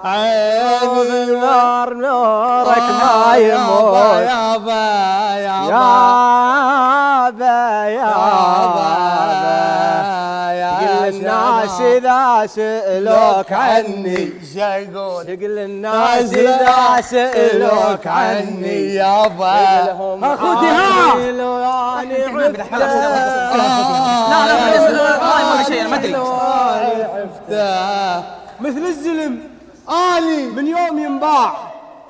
عيني نار نورك ما يموت يابا قل الناس إذا سألوك عني شقول قل الناس إذا سألوك عني يابا أخوتي ها أنا ما في شيء ما ادري عفته مثل الزلم اني من يوم ينباع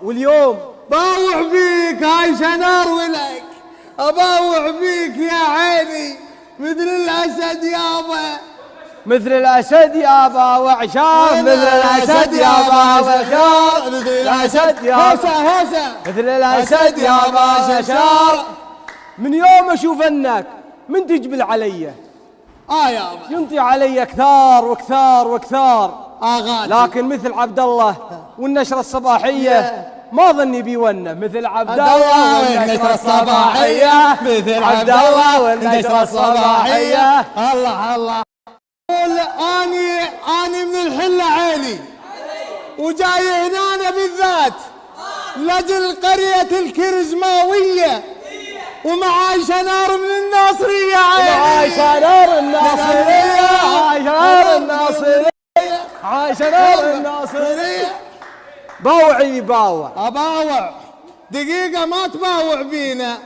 واليوم باوع بيك هاي شنار ولك اباوع بيك يا عيني مثل الاسد يابا مثل الأسد يابا وعشان مثل الأسد يابا وعشان مثل الأسد يابا هوسه مثل الأسد يابا وعشان من يوم أشوف أنك من تجبل علي يابا ينطي علي كثار وكثار وكثار غالي لكن مثل عبد الله والنشرة الصباحية ما ظني بيونه مثل عبد الله والنشرة الصباحية مثل عبد الله والنشرة الصباحية الله قول اني من الحله عيني وجاي هنا أنا بالذات لاجل قريه الكرزماويه ومعاي شنار من الناصريه معاي شنار الناصرية معاي شنار الناصرية معاي شنار الناصرية باوعي باوع اباوع دقيقه ما تباوع بينا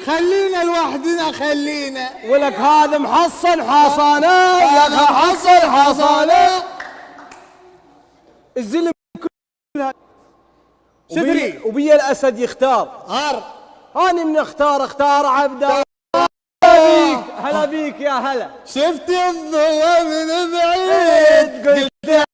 خلينا لوحدنا خلينا ولك هذا محصن حصانه لك محصن حصانه الزلم كلها شدري وبي الاسد يختار هاني من اختار عبد الله هلا بيك يا هلا شفت الضوء من بعيد قلت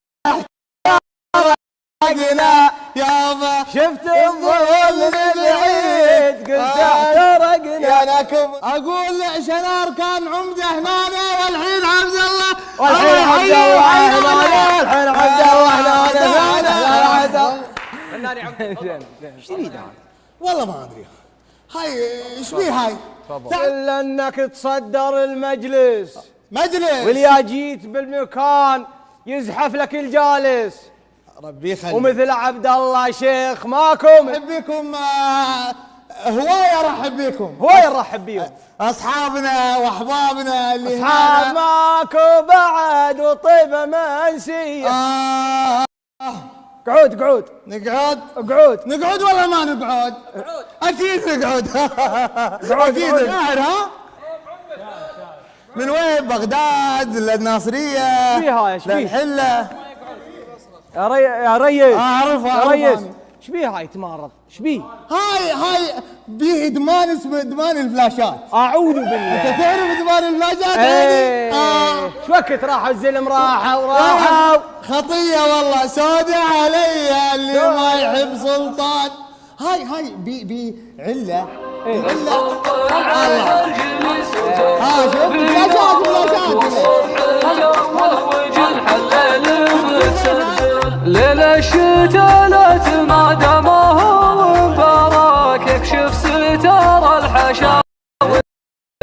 احترقنا يابا شفت الضوء من بعيد قلت احترقنا يا نكب اقول شنار كان عمده هنا والحين عبد الله والحين عبد الله هنا والحين عبد الله هنا فنان عبد الله ايش تريد هذا؟ والله ما ادري هاي ايش بيه هاي الا انك تصدر المجلس مجلس واليا جيت بالمكان يزحف لك الجالس ربي يخليك ومثل عبد الله شيخ ماكم رحب بكم هوايه رحب بكم هو يرحب بيهم اصحابنا واحبابنا اللي اصحاب هنا ماكو بعد وطيبه منسيه قعود نقعد ولا ما نقعد؟ اكيد نقعد اكيد قاعد ها؟ من وين؟ بغداد للناصريه شبيه هاي ايش بيه؟ للحله يا ريس اعرفها يا ريس ايش بيه هاي تمارض؟ ايش بيه؟ هاي بيه ادمان اسمه ادمان الفلاشات اعوذ بالله انت تعرف ادمان الفلاشات ايه هذه؟ شو وقت راحوا الزلم راحوا خطيه والله سودة علي اللي ما يحب سلطان هاي بي عله العله شوف ليل الشتاء لا تمادى ما هو مبارك يكشف ستار الحشا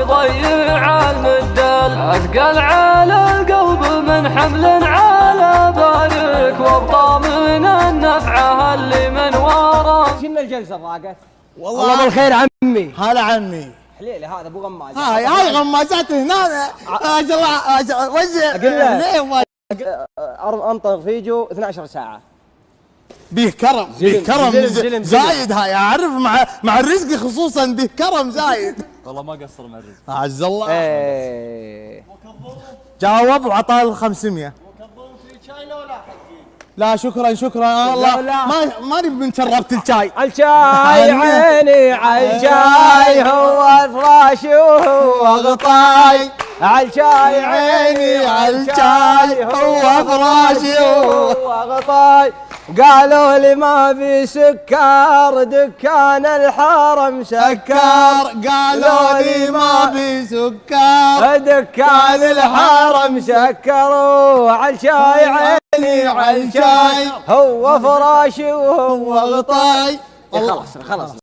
يضيع المدال اثقل على القلب من حمل على بارك وابقى من النفعه اللي من وراه. شنو الجلسه ضاقت؟ والله بالخير عمي هلا عمي حليلي هذا ابو غماز هاي غمازات هنا ما شاء الله وجه اقول له انطر فيجو 12 ساعه بيه كرم زلم. زايد هاي اعرف مع الرزق خصوصا بيه كرم زايد والله ما قصر مع الرزق عز الله ايه جاوب وعطاه 500 لا شكرا الله لا. ما نبي من شربت الشاي عالشاي عيني عالشاي هو فراشي وهو غطاي عالشاي عيني عالشاي هو فراشي وهو غطاي قالوا لي ما في سكر دكان الحرم سكر قالوا لي ما في سكر دكان الحرم سكروا عالشاي عيني عالشاي هو فراشي وهو غطاي خلاص